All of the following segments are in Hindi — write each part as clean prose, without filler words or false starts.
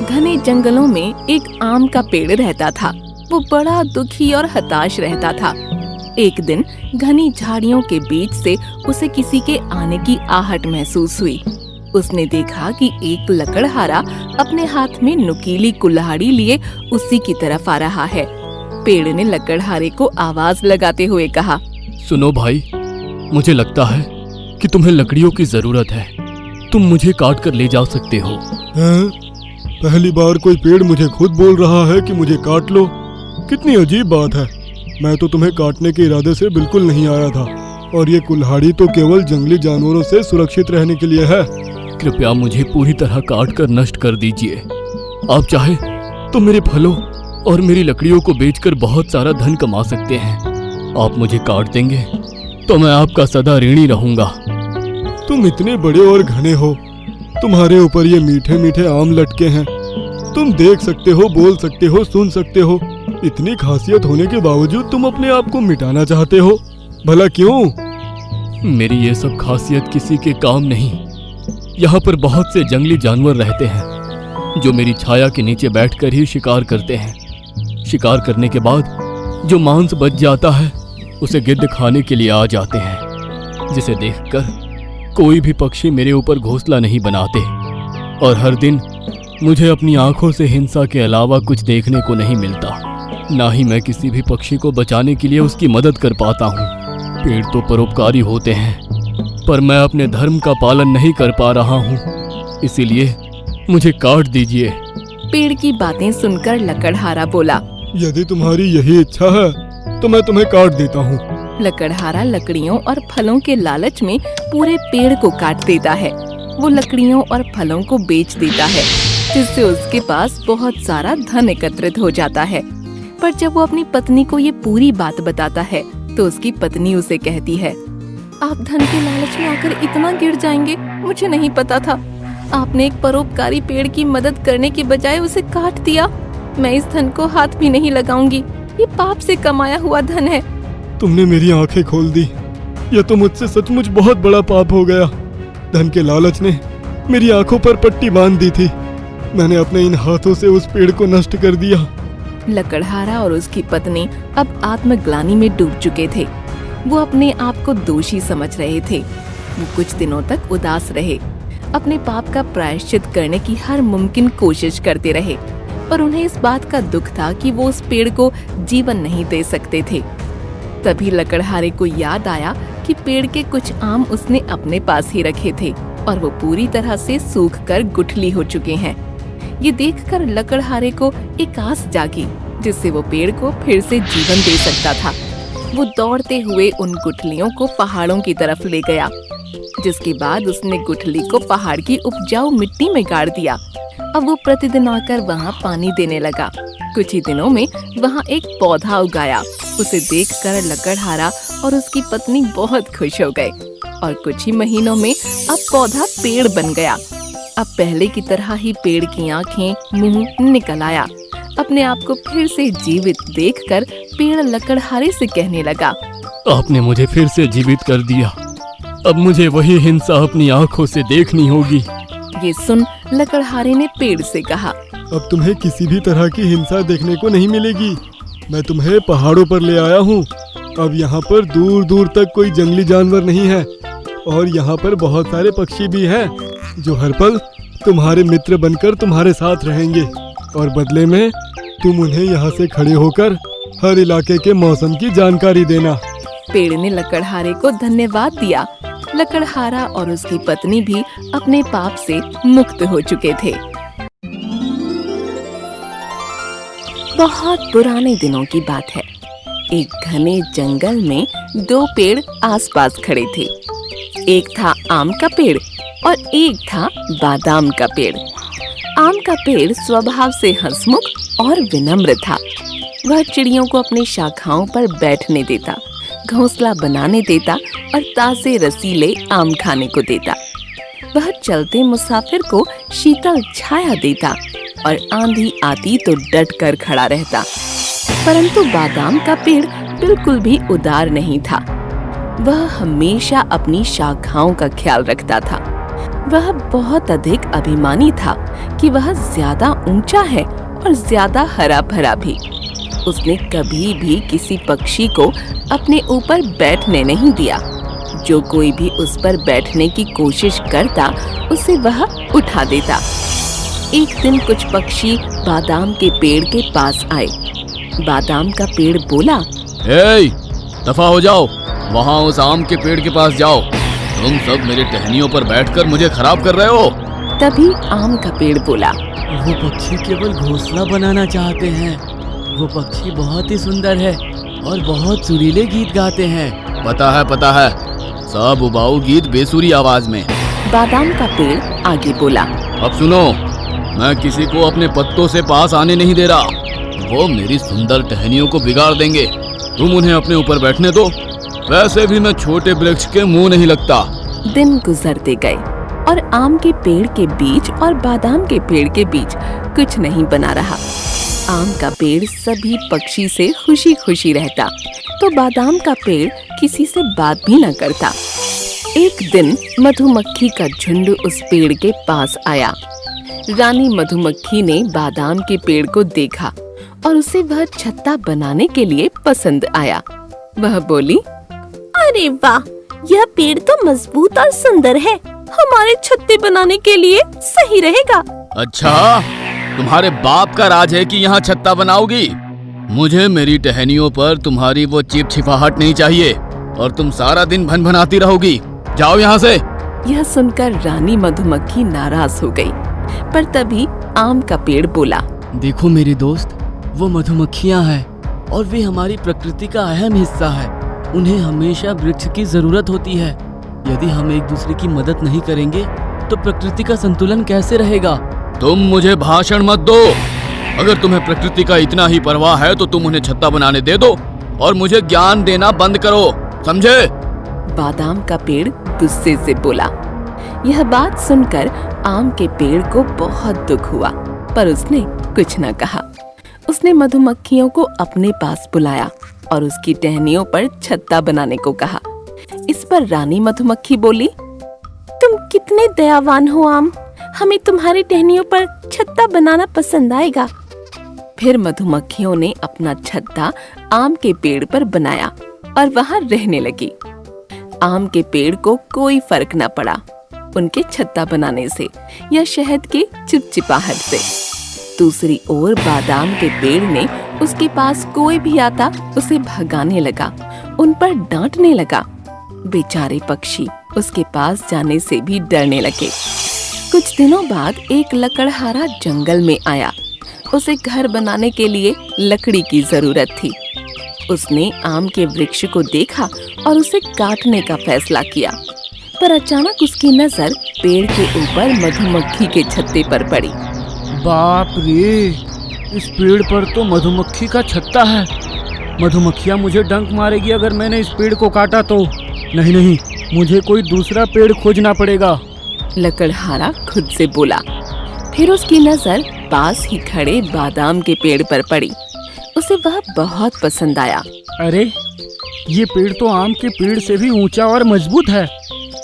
घने जंगलों में एक आम का पेड़ रहता था। वो बड़ा दुखी और हताश रहता था। एक दिन घनी झाड़ियों के बीच से उसे किसी के आने की आहट महसूस हुई। उसने देखा कि एक लकड़हारा अपने हाथ में नुकीली कुल्हाड़ी लिए उसी की तरफ आ रहा है। पेड़ ने लकड़हारे को आवाज लगाते हुए कहा, सुनो भाई, मुझे लगता है कि तुम्हें लकड़ियों की जरूरत है। तुम मुझे काट कर ले जा सकते हो। पहली बार कोई पेड़ मुझे खुद बोल रहा है कि मुझे काट लो। कितनी अजीब बात है। मैं तो तुम्हें काटने के इरादे से बिल्कुल नहीं आया था, और ये कुल्हाड़ी तो केवल जंगली जानवरों से सुरक्षित रहने के लिए है। कृपया मुझे पूरी तरह काट कर नष्ट कर दीजिए। आप चाहे तो मेरे फलों और मेरी लकड़ियों को बेचकर बहुत सारा धन कमा सकते हैं। आप मुझे काट देंगे तो मैं आपका सदा ऋणी रहूंगा। तुम इतने बड़े और घने हो, तुम्हारे ऊपर ये मीठे मीठे आम लटके हैं। तुम देख सकते हो, बोल सकते हो, सुन सकते हो। इतनी खासियत होने के बावजूद तुम अपने आप को मिटाना चाहते हो। भला क्यों? मेरी ये सब खासियत किसी के काम नहीं। यहाँ पर बहुत से जंगली जानवर रहते हैं जो मेरी छाया के नीचे बैठकर ही शिकार करते हैं। शिकार करने के बाद जो मांस बच जाता है उसे गिद्ध खाने के लिए आ जाते हैं, जिसे देखकर कोई भी पक्षी मेरे ऊपर घोंसला नहीं बनाते। और हर दिन मुझे अपनी आंखों से हिंसा के अलावा कुछ देखने को नहीं मिलता। ना ही मैं किसी भी पक्षी को बचाने के लिए उसकी मदद कर पाता हूँ। पेड़ तो परोपकारी होते हैं, पर मैं अपने धर्म का पालन नहीं कर पा रहा हूँ, इसीलिए मुझे काट दीजिए। पेड़ की बातें सुनकर लकड़हारा बोला, यदि तुम्हारी यही इच्छा है तो मैं तुम्हें काट देता हूँ। लकड़हारा लकड़ियों और फलों के लालच में पूरे पेड़ को काट देता है। वो लकड़ियों और फलों को बेच देता है, जिससे उसके पास बहुत सारा धन एकत्रित हो जाता है। पर जब वो अपनी पत्नी को ये पूरी बात बताता है तो उसकी पत्नी उसे कहती है, आप धन के लालच में आकर इतना गिर जाएंगे, मुझे नहीं पता था। आपने एक परोपकारी पेड़ की मदद करने की बजाय उसे काट दिया। मैं इस धन को हाथ भी नहीं लगाऊंगी। ये पाप से कमाया हुआ धन है। तुमने मेरी आंखें खोल दी। यह तो मुझसे सचमुच बहुत बड़ा पाप हो गया। धन के लालच ने मेरी आंखों पर पट्टी बांध दी थी। मैंने अपने इन हाथों से उस पेड़ को नष्ट कर दिया। लकड़हारा और उसकी पत्नी अब आत्मग्लानि में डूब चुके थे। वो अपने आप को दोषी समझ रहे थे। वो कुछ दिनों तक उदास रहे, अपने पाप का प्रायश्चित करने की हर मुमकिन कोशिश करते रहे, पर उन्हें इस बात का दुख था कि वो उस पेड़ को जीवन नहीं दे सकते थे। तभी लकड़हारे को याद आया कि पेड़ के कुछ आम उसने अपने पास ही रखे थे और वो पूरी तरह से सूख कर गुठली हो चुके हैं। ये देखकर लकड़हारे को एक आस जागी, जिससे वो पेड़ को फिर से जीवन दे सकता था। वो दौड़ते हुए उन गुठलियों को पहाड़ों की तरफ ले गया, जिसके बाद उसने गुठली को पहाड़ की उपजाऊ मिट्टी में गाड़ दिया। अब वो प्रतिदिन आकर वहाँ पानी देने लगा। कुछ ही दिनों में वहाँ एक पौधा उगाया। उसे देखकर लकड़हारा और उसकी पत्नी बहुत खुश हो गए और कुछ ही महीनों में अब पौधा पेड़ बन गया। अब पहले की तरह ही पेड़ की आंखें, मुंह निकल आया। अपने आप को फिर से जीवित देखकर पेड़ लकड़हारे से कहने लगा, आपने मुझे फिर से जीवित कर दिया। अब मुझे वही हिंसा अपनी आंखों से देखनी होगी। ये सुन लकड़हारे ने पेड़ से कहा, अब तुम्हें किसी भी तरह की हिंसा देखने को नहीं मिलेगी। मैं तुम्हें पहाड़ों पर ले आया हूँ। अब यहाँ पर दूर दूर तक कोई जंगली जानवर नहीं है, और यहाँ पर बहुत सारे पक्षी भी हैं जो हर पल तुम्हारे मित्र बनकर तुम्हारे साथ रहेंगे, और बदले में तुम उन्हें यहाँ से खड़े होकर हर इलाके के मौसम की जानकारी देना। पेड़ ने लकड़हारे को धन्यवाद दिया। लकड़हारा और उसकी पत्नी भी अपने पाप से मुक्त हो चुके थे। बहुत पुराने दिनों की बात है। एक घने जंगल में दो पेड़ आसपास खड़े थे। एक था आम का पेड़ और एक था बादाम का पेड़। आम का पेड़ स्वभाव से हंसमुख और विनम्र था। वह चिड़ियों को अपनी शाखाओं पर बैठने देता, घोंसला बनाने देता और ताजे रसीले आम खाने को देता। वह चलते मुसाफिर को शीतल छाया देता और आंधी आती तो डट कर खड़ा रहता। परंतु बादाम का पेड़ बिल्कुल भी उदार नहीं था। वह हमेशा अपनी शाखाओं का ख्याल रखता था। वह बहुत अधिक अभिमानी था कि वह ज्यादा ऊंचा है और ज्यादा हरा भरा भी। उसने कभी भी किसी पक्षी को अपने ऊपर बैठने नहीं दिया। जो कोई भी उस पर बैठने की कोशिश करता उसे वह उठा देता। एक दिन कुछ पक्षी बादाम के पेड़ के पास आए। बादाम का पेड़ बोला, ए, दफा हो जाओ, वहाँ उस आम के पेड़ के पास जाओ। तुम सब मेरी टहनियों पर बैठकर मुझे खराब कर रहे हो। तभी आम का पेड़ बोला, वो पक्षी केवल घोंसला बनाना चाहते हैं। वो पक्षी बहुत ही सुंदर है और बहुत सुरीले गीत गाते हैं। पता है, सब उबाऊ गीत बेसुरी आवाज में। बादाम का पेड़ आगे बोला, अब सुनो, मैं किसी को अपने पत्तों से पास आने नहीं दे रहा। वो मेरी सुंदर टहनियों को बिगाड़ देंगे। तुम उन्हें अपने ऊपर बैठने दो। वैसे भी मैं छोटे वृक्ष के मुंह नहीं लगता। दिन गुजरते गए और आम के पेड़ के बीच और बादाम के पेड़ के बीच कुछ नहीं बना रहा। आम का पेड़ सभी पक्षी से खुशी खुशी रहता, तो बादाम का पेड़ किसी से बात भी न करता। एक दिन मधुमक्खी का झुंड उस पेड़ के पास आया। रानी मधुमक्खी ने बादाम के पेड़ को देखा और उसे वह छत्ता बनाने के लिए पसंद आया। वह बोली, अरे वाह, यह पेड़ तो मजबूत और सुंदर है। हमारे छत्ते बनाने के लिए सही रहेगा। अच्छा, तुम्हारे बाप का राज है कि यहाँ छत्ता बनाओगी? मुझे मेरी टहनियों पर तुम्हारी वो चिपचिपाहट नहीं चाहिए और तुम सारा दिन भनभनाती रहोगी। जाओ यहाँ से। यह सुनकर रानी मधुमक्खी नाराज हो गई, पर तभी आम का पेड़ बोला, देखो मेरे दोस्त, वो मधुमक्खियाँ हैं और वे हमारी प्रकृति का अहम हिस्सा है। उन्हें हमेशा वृक्ष की जरूरत होती है। यदि हम एक दूसरे की मदद नहीं करेंगे तो प्रकृति का संतुलन कैसे रहेगा? तुम मुझे भाषण मत दो। अगर तुम्हें प्रकृति का इतना ही परवाह है तो तुम उन्हें छत्ता बनाने दे दो और मुझे ज्ञान देना बंद करो, समझे? बादाम का पेड़ गुस्से से बोला। यह बात सुनकर आम के पेड़ को बहुत दुख हुआ, पर उसने कुछ न कहा। उसने मधुमक्खियों को अपने पास बुलाया और उसकी टहनियों पर छत्ता बनाने को कहा। इस पर रानी मधुमक्खी बोली, तुम कितने दयावान हो आम, हमें तुम्हारी टहनियों पर छत्ता बनाना पसंद आएगा। फिर मधुमक्खियों ने अपना छत्ता आम के पेड़ पर बनाया और वहां रहने लगी। आम के पेड़ को कोई फर्क न पड़ा उनके छत्ता बनाने से या शहद के चिपचिपाहट से। दूसरी ओर बादाम के पेड़ ने उसके पास कोई भी आता उसे भगाने लगा, उन पर डांटने लगा। बेचारे पक्षी उसके पास जाने से भी डरने लगे। कुछ दिनों बाद एक लकड़हारा जंगल में आया। उसे घर बनाने के लिए लकड़ी की जरूरत थी। उसने आम के वृक्ष को देखा और उसे काटने का फैसला किया, पर अचानक उसकी नजर पेड़ के ऊपर मधुमक्खी के छत्ते पर पड़ी। बाप रे, इस पेड़ पर तो मधुमक्खी का छत्ता है। मधुमक्खियाँ मुझे डंक मारेगी अगर मैंने इस पेड़ को काटा तो। नहीं, मुझे कोई दूसरा पेड़ खोजना पड़ेगा। लकड़हारा खुद से बोला। फिर उसकी नजर पास ही खड़े बादाम के पेड़ पर पड़ी। उसे वह बहुत पसंद आया। अरे, ये पेड़ तो आम के पेड़ से भी ऊंचा और मजबूत है।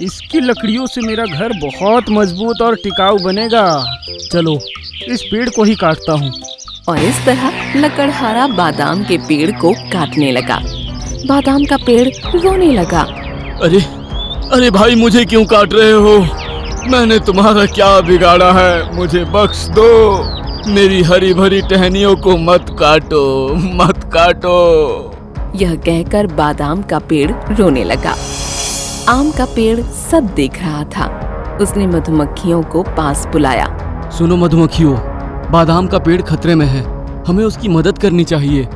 इसकी लकड़ियों से मेरा घर बहुत मजबूत और टिकाऊ बनेगा। चलो, इस पेड़ को ही काटता हूँ। और इस तरह लकड़हारा बादाम के पेड़ को काटने लगा। बादाम का पेड़ रोने लगा। अरे भाई, मुझे क्यों काट रहे हो? मैंने तुम्हारा क्या बिगाड़ा है? मुझे बख्श दो। मेरी हरी भरी टहनियों को मत काटो। यह कहकर बादाम का पेड़ रोने लगा। आम का पेड़ सब देख रहा था। उसने मधुमक्खियों को पास बुलाया। सुनो मधुमक्खियों, बादाम का पेड़ खतरे में है, हमें उसकी मदद करनी चाहिए।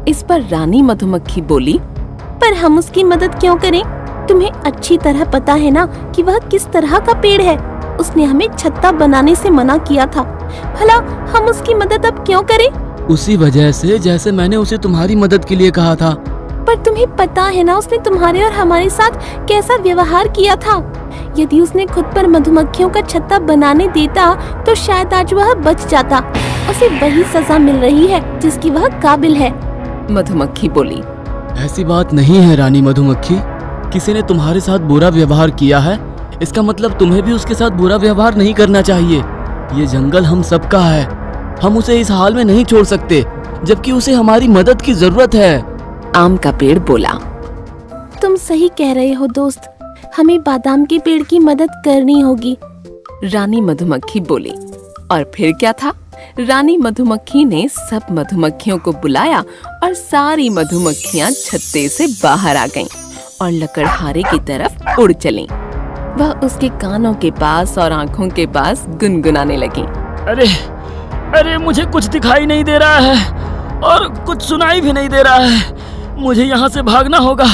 इस पर रानी मधुमक्खी बोली, पर हम उसकी मदद क्यों करें? तुम्हें अच्छी तरह पता है ना कि वह किस तरह का पेड़ है। उसने हमें छत्ता बनाने से मना किया था। भला हम उसकी मदद अब क्यों करें? उसी वजह से जैसे मैंने उसे तुम्हारी मदद के लिए कहा था। पर तुम्हें पता है ना उसने तुम्हारे और हमारे साथ कैसा व्यवहार किया था। यदि उसने खुद पर मधुमक्खियों का छत्ता बनाने देता तो शायद आज वह बच जाता। उसे वही सजा मिल रही है जिसकी वह काबिल है। मधुमक्खी बोली। ऐसी बात नहीं है रानी मधुमक्खी, किसी ने तुम्हारे साथ बुरा व्यवहार किया है इसका मतलब तुम्हें भी उसके साथ बुरा व्यवहार नहीं करना चाहिए। ये जंगल हम सबका है, हम उसे इस हाल में नहीं छोड़ सकते, जबकि उसे हमारी मदद की जरूरत है। आम का पेड़ बोला। तुम सही कह रहे हो दोस्त, हमें बादाम के पेड़ की मदद करनी होगी। रानी मधुमक्खी बोली। और फिर क्या था, रानी मधुमक्खी ने सब मधुमक्खियों को बुलाया और सारी मधुमक्खियां छत्ते से बाहर आ गईं और लकड़हारे की तरफ उड़ चलीं। वह उसके कानों के पास और आंखों के पास गुनगुनाने लगी। अरे अरे, मुझे कुछ दिखाई नहीं दे रहा है और कुछ सुनाई भी नहीं दे रहा है। मुझे यहाँ से भागना होगा।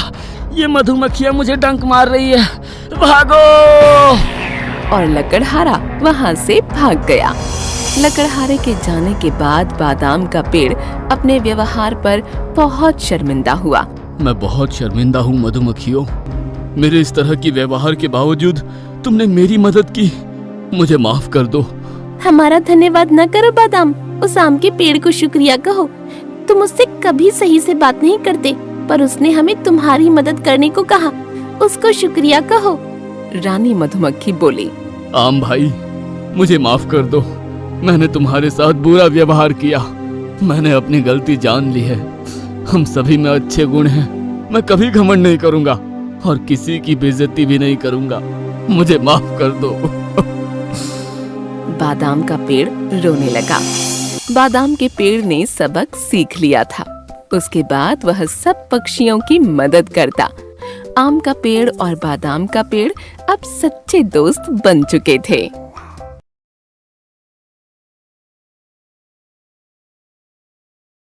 ये मधुमक्खियाँ मुझे डंक मार रही है। भागो! और लकड़हारा वहाँ से भाग गया। लकड़हारे के जाने के बाद बादाम का पेड़ अपने व्यवहार पर बहुत शर्मिंदा हुआ। मैं बहुत शर्मिंदा हूँ मधुमक्खियों। मेरे इस तरह की व्यवहार के बावजूद तुमने मेरी मदद की। मुझे माफ कर दो। हमारा धन्यवाद न करो बादाम, उस आम के पेड़ को शुक्रिया कहो। तुम उससे कभी सही से बात नहीं करते, पर उसने हमें तुम्हारी मदद करने को कहा। उसको शुक्रिया कहो। रानी मधुमक्खी बोली। आम भाई, मुझे माफ कर दो। मैंने तुम्हारे साथ बुरा व्यवहार किया। मैंने अपनी गलती जान ली है। हम सभी में अच्छे गुण हैं। मैं कभी घमंड नहीं करूंगा और किसी की बेइज्जती भी नहीं करूंगा। मुझे माफ कर दो। बादाम का पेड़ रोने लगा। बादाम के पेड़ ने सबक सीख लिया था। उसके बाद वह सब पक्षियों की मदद करता। आम का पेड़ और बादाम का पेड़ अब सच्चे दोस्त बन चुके थे।